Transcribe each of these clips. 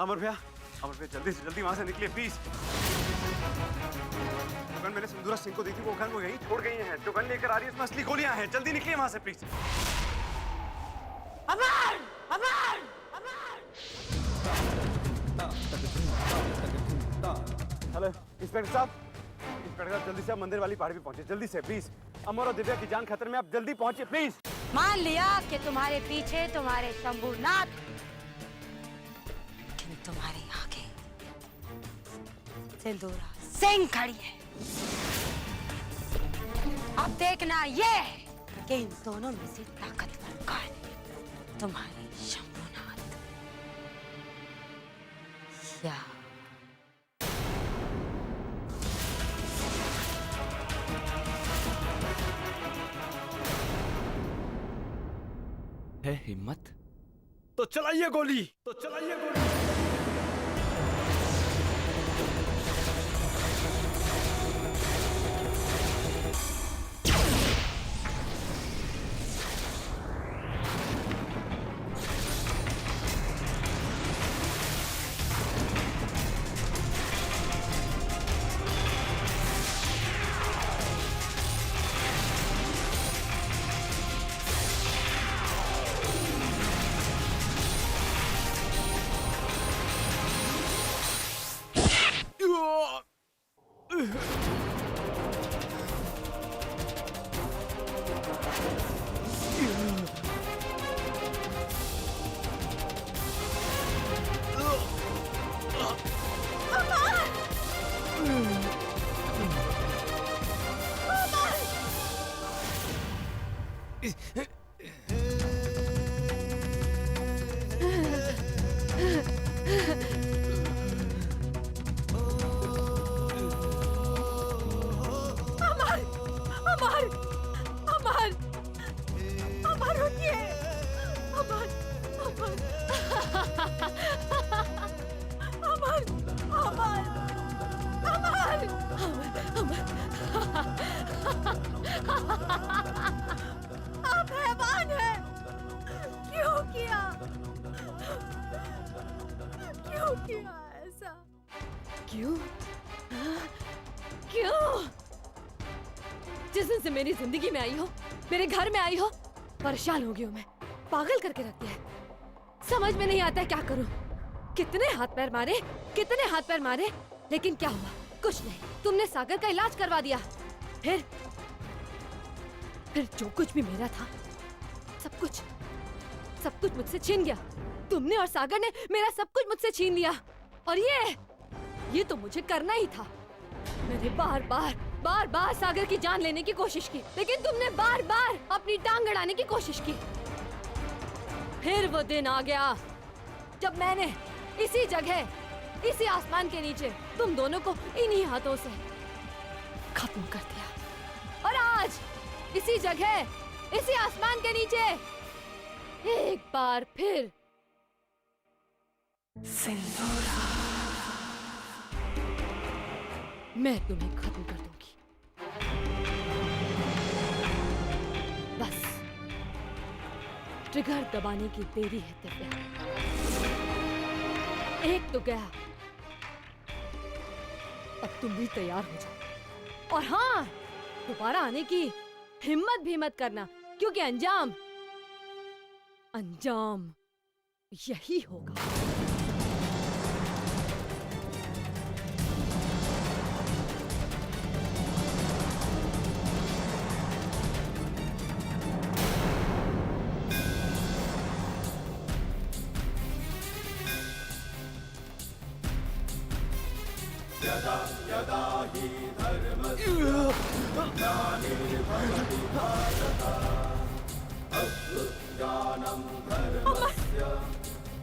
अमर भैया जल्दी से जल्दी वहां से निकलिए प्लीज। जो गन मैंने सिंदूरा सिंह को दी थी वो गन वो यहीं छोड़ गई है। जो गन लेकर आ रही है उसमें असली गोलियां हैं। जल्दी निकलिए वहां से please. Amar! Amar! Amar! Hello inspector साहब, जल्दी से आप मंदिर वाली पहाड़ी पे पहुंचे जल्दी से प्लीज। अमर और दिव्या की जान खतरे में, आप जल्दी पहुंचे प्लीज। मान लिया कि तुम्हारे पीछे तुम्हारे शंभूनाथ, लेकिन तुम्हारे आगे सिंदूरा सिंह खड़ी है। अब देखना ये कि इन दोनों में से ताकतवर कौन है, तुम्हारे शंभूनाथ या है हिम्मत तो चलाइए गोली। आप हैवान हैं। क्यों किया ऐसा? क्यों? जिस दिन से मेरी जिंदगी में आई हो, मेरे घर में आई हो, परेशान हो गई हूँ मैं। पागल करके रख दिया है। समझ में नहीं आता है क्या करूँ। कितने हाथ पैर मारे, लेकिन क्या हुआ? कुछ नहीं। तुमने सागर का इलाज करवा दिया, फिर जो कुछ भी मेरा था सब कुछ मुझसे छीन गया। तुमने और सागर ने मेरा सब कुछ मुझसे छीन लिया। और ये तो मुझे करना ही था। मैंने बार बार सागर की जान लेने की कोशिश की, लेकिन तुमने बार बार अपनी टांग अड़ाने की कोशिश की। फिर वो दिन आ गया जब मैंने इसी जगह, इसी आसमान के नीचे तुम दोनों को इन्हीं हाथों से खत्म कर दिया। और आज इसी जगह, इसी आसमान के नीचे एक बार फिर सिंदूरा, मैं तुम्हें खत्म कर दूंगी। बस ट्रिगर दबाने की देरी है दिव्या। एक तो गया, अब तुम भी तैयार हो जाओ। और हाँ, दोबारा आने की हिम्मत भी मत करना, क्योंकि अंजाम यही होगा। यदा यदा हि धर्मस्य ग्लानिर्भवति भारत अभ्युत्थानं धर्मस्य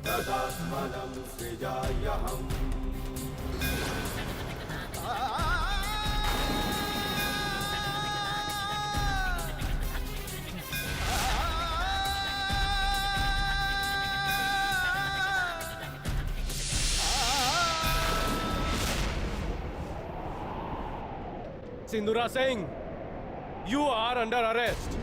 तदात्मनं सृजाम्यहम्। सिंदूरा Singh, you are under arrest.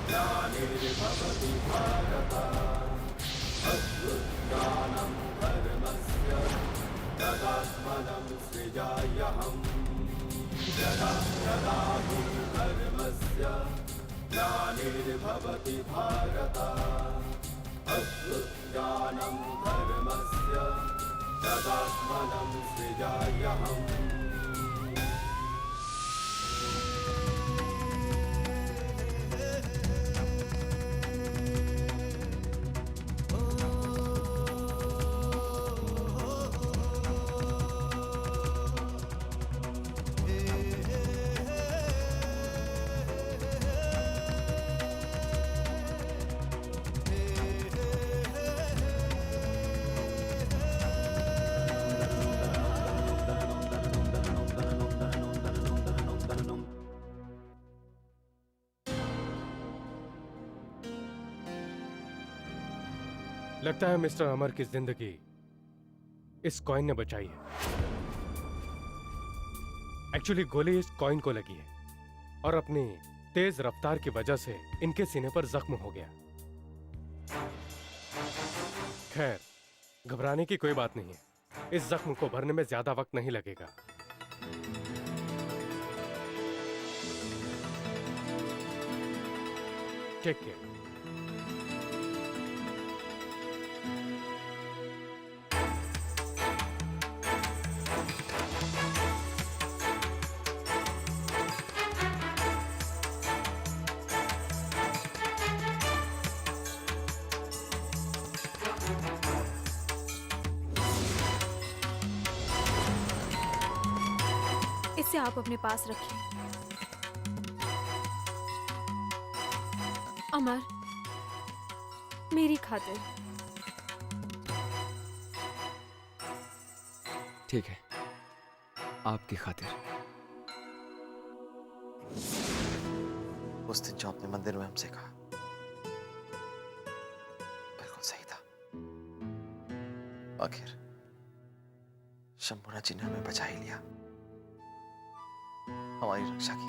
ग्लानिर्भवति Bharat अभ्युत्थानं धर्मस्य तदात्मनं सृजाम्यहम् यदा यदा हि धर्मस्य ग्लानिर्भवति भारत अभ्युत्थानं धर्मस्य तदात्मनं सृजाम्यहम् लगता है मिस्टर अमर की जिंदगी इस कॉइन ने बचाई है। एक्चुअली गोली इस कॉइन को लगी है और अपनी तेज रफ्तार की वजह से इनके सीने पर जख्म हो गया। खैर, घबराने की कोई बात नहीं है। इस जख्म को भरने में ज्यादा वक्त नहीं लगेगा। Take care. इसे आप अपने पास रखिए। अमर, मेरी खातिर। ठीक है, आपकी खातिर। उस दिन जो आपने मंदिर में हमसे कहा बिल्कुल सही था। आखिर शंभुनाथ जी ने हमें बचा ही लिया, हमारी रक्षा की।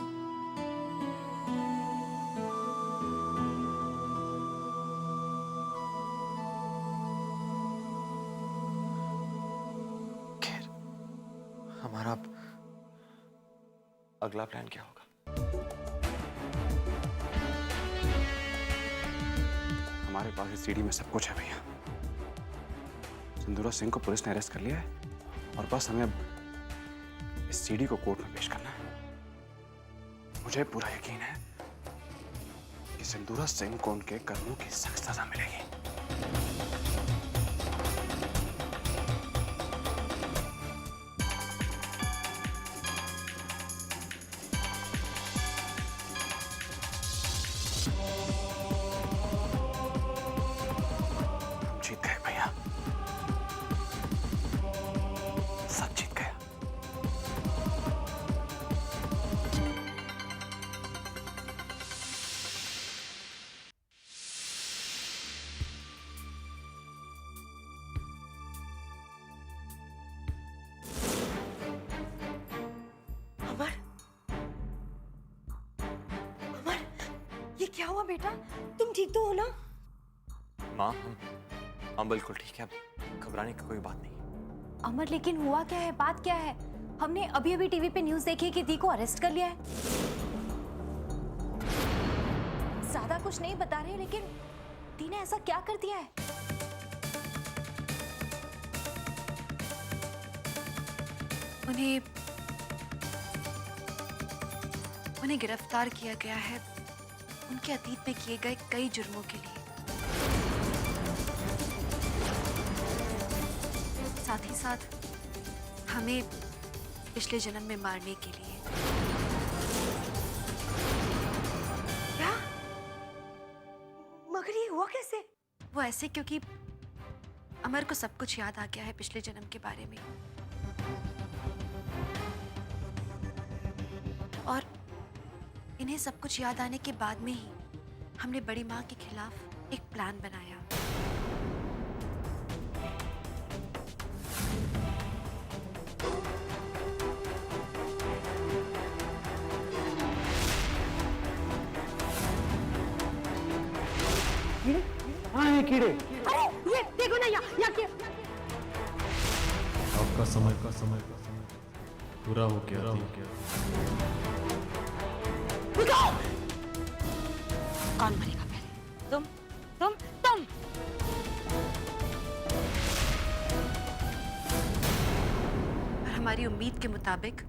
खैर, हमारा अब अगला प्लान क्या होगा? हमारे पास इस सीडी में सब कुछ है भैया। सिंदूरा सिंह को पुलिस ने अरेस्ट कर लिया है और बस हमें अब इस सीडी को कोर्ट में पेश करना है। मुझे पूरा यकीन है कि सिंदूरा सिंह को उनके कर्मों की सख्त सजा मिलेगी। हम जीत गए भैया, सब जीत गए। अमर, अमर, ये क्या हुआ बेटा? तुम ठीक तो हो ना? माँ, हम बिल्कुल ठीक है, घबराने की कोई बात नहीं। अमर, लेकिन हुआ क्या है? बात क्या है? हमने अभी अभी टीवी पे न्यूज़ देखी कि दी को अरेस्ट कर लिया है। ज्यादा कुछ नहीं बता रहे, लेकिन दी ने ऐसा क्या कर दिया है? उन्हें गिरफ्तार किया गया है उनके अतीत में किए गए कई जुर्मों के लिए, साथ ही साथ हमें पिछले जन्म में मारने के लिए। क्या? मगर ये हुआ कैसे? वो ऐसे क्योंकि अमर को सब कुछ याद आ गया है पिछले जन्म के बारे में, और इन्हें सब कुछ याद आने के बाद में ही हमने बड़ी माँ के खिलाफ एक प्लान बनाया। कीड़े। अरे ये देखो ना यहाँ क्या आपका समय पूरा हो गया। कौन मरेगा पहले, तुम? और हमारी उम्मीद के मुताबिक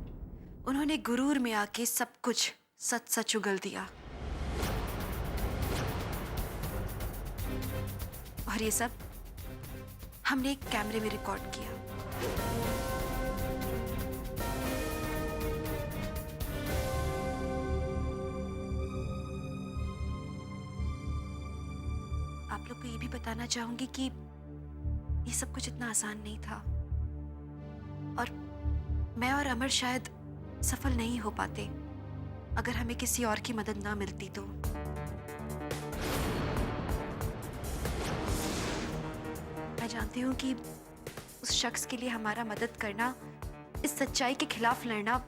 उन्होंने गुरूर में आके सब कुछ सच सच उगल दिया। और ये सब हमने एक कैमरे में रिकॉर्ड किया। आप लोग को ये भी बताना चाहूंगी कि ये सब कुछ इतना आसान नहीं था और मैं और अमर शायद सफल नहीं हो पाते अगर हमें किसी और की मदद ना मिलती तो। मैं जानती हूँ कि उस शख्स के लिए हमारा मदद करना, इस सच्चाई के खिलाफ लड़ना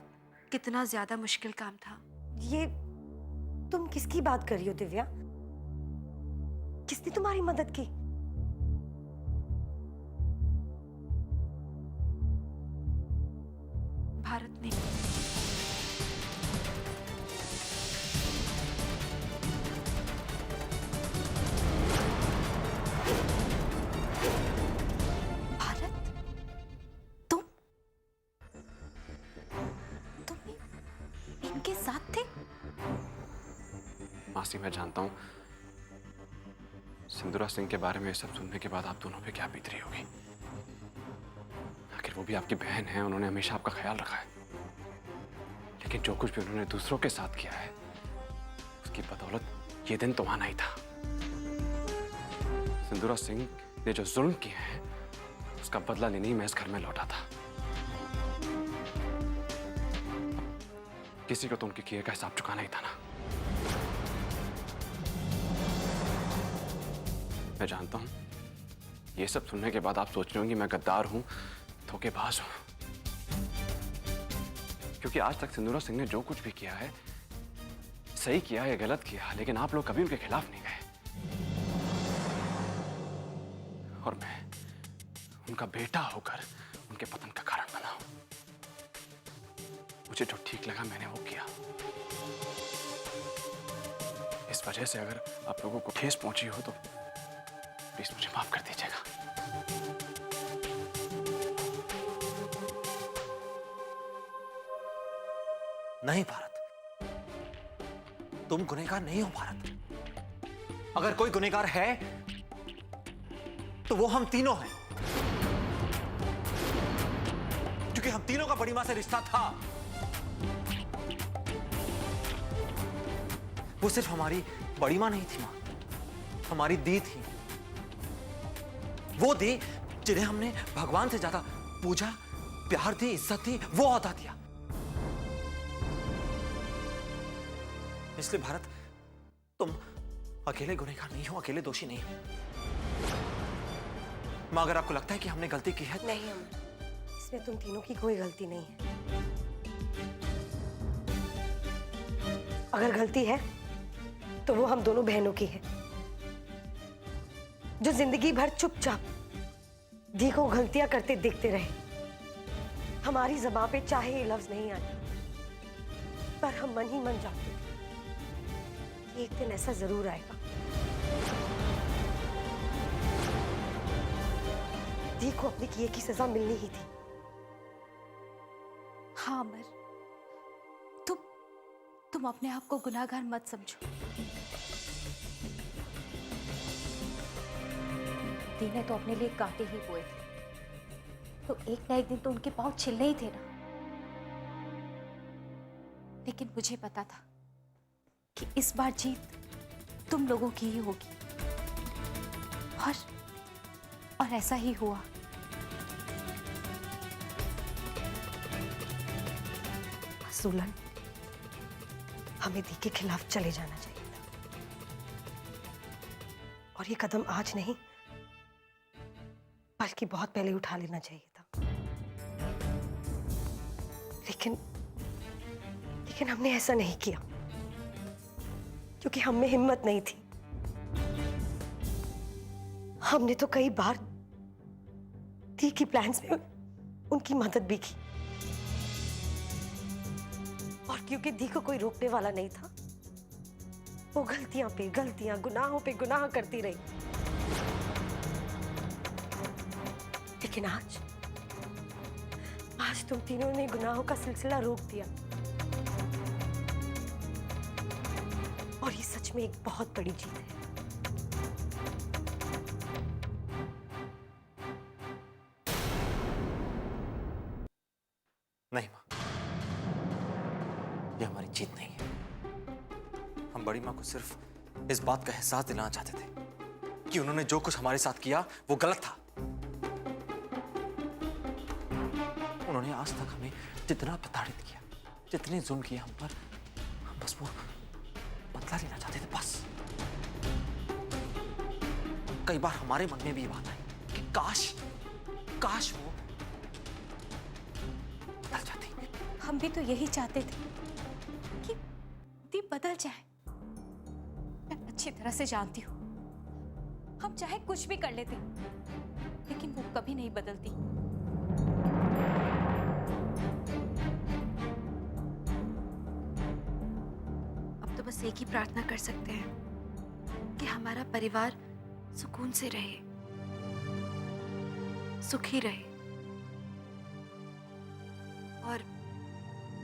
कितना ज्यादा मुश्किल काम था। ये तुम किसकी बात कर रही हो दिव्या? किसने तुम्हारी मदद की? भारत ने। भारत? तुम इनके साथ थे? मासी, मैं जानता हूँ सिंदूरा सिंह के बारे में ये सब सुनने के बाद आप दोनों पे क्या बीत रही होगी। आखिर वो भी आपकी बहन है, उन्होंने हमेशा आपका ख्याल रखा है। लेकिन जो कुछ भी उन्होंने दूसरों के साथ किया है, उसकी बदौलत ये दिन तो आना ही था। सिंदूरा सिंह ने जो जुल्म किए हैं, उसका बदला लेने ही मैं इस घर में लौटा था। किसी को तो उनके किए का हिसाब चुकाना ही था ना। मैं जानता हूं ये सब सुनने के बाद आप सोच रहे होंगे मैं गद्दार हूं, धोखेबाज हूं। क्योंकि आज तक सिंदूरा सिंह ने जो कुछ भी किया है, सही किया या गलत किया, लेकिन आप लोग कभी उनके खिलाफ नहीं गए। और मैं उनका बेटा होकर उनके पतन का कारण बना हूं। मुझे जो ठीक लगा मैंने वो किया। इस वजह से अगर आप लोगों को ठेस पहुंची हो तो प्लीज मुझे माफ कर दीजिएगा। नहीं भारत, तुम गुनहगार नहीं हो भारत। अगर कोई गुनहगार है तो वो हम तीनों हैं, क्योंकि हम तीनों का बड़ी मां से रिश्ता था। वो सिर्फ हमारी बड़ी मां नहीं थी मां, हमारी दी थी। वो दी जिन्हें हमने भगवान से ज्यादा पूजा, प्यार दी, इज्जत दी, वो अदा दिया। इसलिए भारत, तुम अकेले गुनहगार नहीं हो, अकेले दोषी नहीं हो। मां, अगर आपको लगता है कि हमने गलती की है, नहीं अमर, इसमें तुम तीनों की कोई गलती नहीं है। अगर गलती है तो वो हम दोनों बहनों की है, जो जिंदगी भर चुपचाप दी को गलतियां करते देखते रहे। हमारी ज़बान पे चाहे ये लफ्ज नहीं आए, पर हम मन ही मन जानते थे कि एक दिन ऐसा जरूर आएगा। दी को अपने किए की सजा मिलनी ही थी। हाँ अमर, तुम अपने आप को गुनाहगार मत समझो। दी ने तो अपने लिए कांटे ही बोए थे, तो एक ना एक दिन तो उनके पांव छिलने ही थे ना। लेकिन मुझे पता था कि इस बार जीत तुम लोगों की ही होगी, और ऐसा ही हुआ। सुलन, हमें दी के खिलाफ चले जाना चाहिए था, और ये कदम आज नहीं बल्कि बहुत पहले उठा लेना चाहिए था। लेकिन हमने ऐसा नहीं किया क्योंकि हम में हिम्मत नहीं थी। हमने तो कई बार दी की प्लान्स में उनकी मदद भी की, और क्योंकि दी को कोई रोकने वाला नहीं था, वो गलतियां पे गलतियां, गुनाहों पे गुनाह करती रही। लेकिन आज तुम तीनों ने गुनाहों का सिलसिला रोक दिया, और ये सच में एक बहुत बड़ी जीत है। नहीं मां, ये हमारी जीत नहीं है। हम बड़ी मां को सिर्फ इस बात का एहसास दिलाना चाहते थे कि उन्होंने जो कुछ हमारे साथ किया वो गलत था। उन्होंने आज तक हमें जितना प्रताड़ित किया, जितने जुल्म किए हम पर, हम बस वो बदला लेना चाहते थे, बस। कई बार हमारे मन में भी ये बात आई कि काश वो बदल जाती। हम भी तो यही चाहते थे कि दीप बदल जाए। मैं अच्छी तरह से जानती हूँ, हम चाहे कुछ भी कर लेते, लेकिन वो कभी नहीं बदलती। बस एक ही प्रार्थना कर सकते हैं कि हमारा परिवार सुकून से रहे, सुखी रहे, और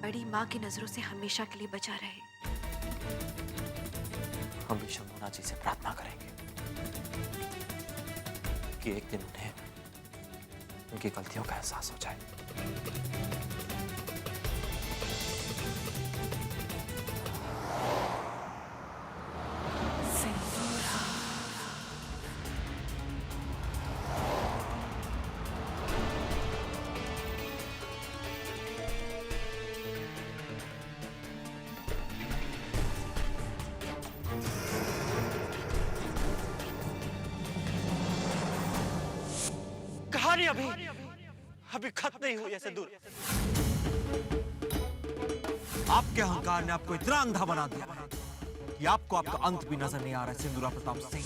बड़ी माँ की नजरों से हमेशा के लिए बचा रहे। हम भी शंभुनाथ जी से प्रार्थना करेंगे कि एक दिन उन्हें उनकी गलतियों का एहसास हो जाए। कहानी अभी खत्म नहीं हुई है सिंदूर। आपके अहंकार ने आपको इतना अंधा बना दिया कि आपको आपका अंत भी नजर नहीं आ रहा है सिंदूरा प्रताप सिंह।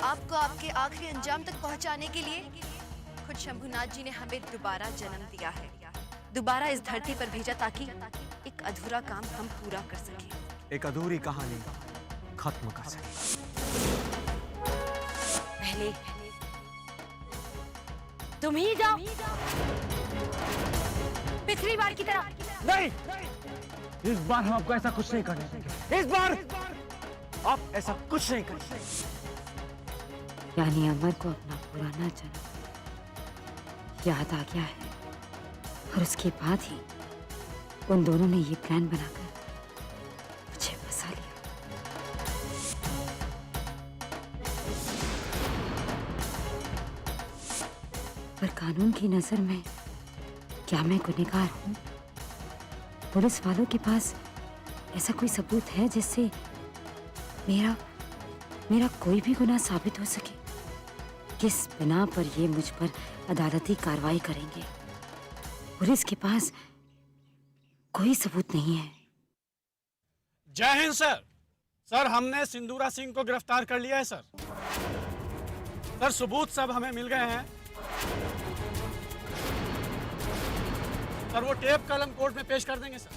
आपको आपके आखिरी अंजाम तक पहुंचाने के लिए खुद शंभुनाथ जी ने हमें दोबारा जन्म दिया है, दोबारा इस धरती पर भेजा ताकि एक अधूरा काम हम पूरा कर सकें, एक अधूरी कहानी खत्म कर सकें। पहले तुम ही जाओ, पिछली बार की तरह। नहीं, इस बार हम आपको ऐसा कुछ नहीं करने देंगे। इस बार आप ऐसा कुछ नहीं करेंगे। यानी अमर को अपना पुराना जन्म याद आ गया है, और उसके बाद ही उन दोनों ने ये प्लान बनाकर मुझे फंसा लिया। पर कानून की नजर में क्या मैं गुनहगार हूं? पुलिस वालों के पास ऐसा कोई सबूत है जिससे मेरा कोई भी गुनाह साबित हो सके? किस बिना पर ये मुझ पर अदालती कार्रवाई करेंगे? पुलिस के पास कोई सबूत नहीं है। जय हिंद सर। सर, हमने सिंदूरा सिंह को गिरफ्तार कर लिया है सर। सर, सबूत सब हमें मिल गए हैं। सर, वो टेप कलम कोर्ट में पेश कर देंगे सर।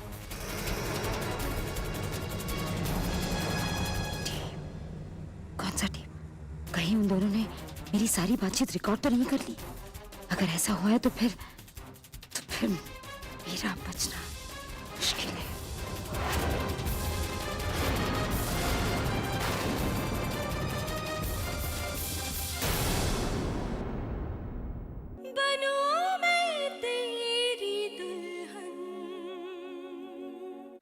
कौन सा टेप? कहीं उन दोनों ने मेरी सारी बातचीत रिकॉर्ड तो नहीं कर ली? अगर ऐसा हुआ है तो फिर मेरा बचना मुश्किल है।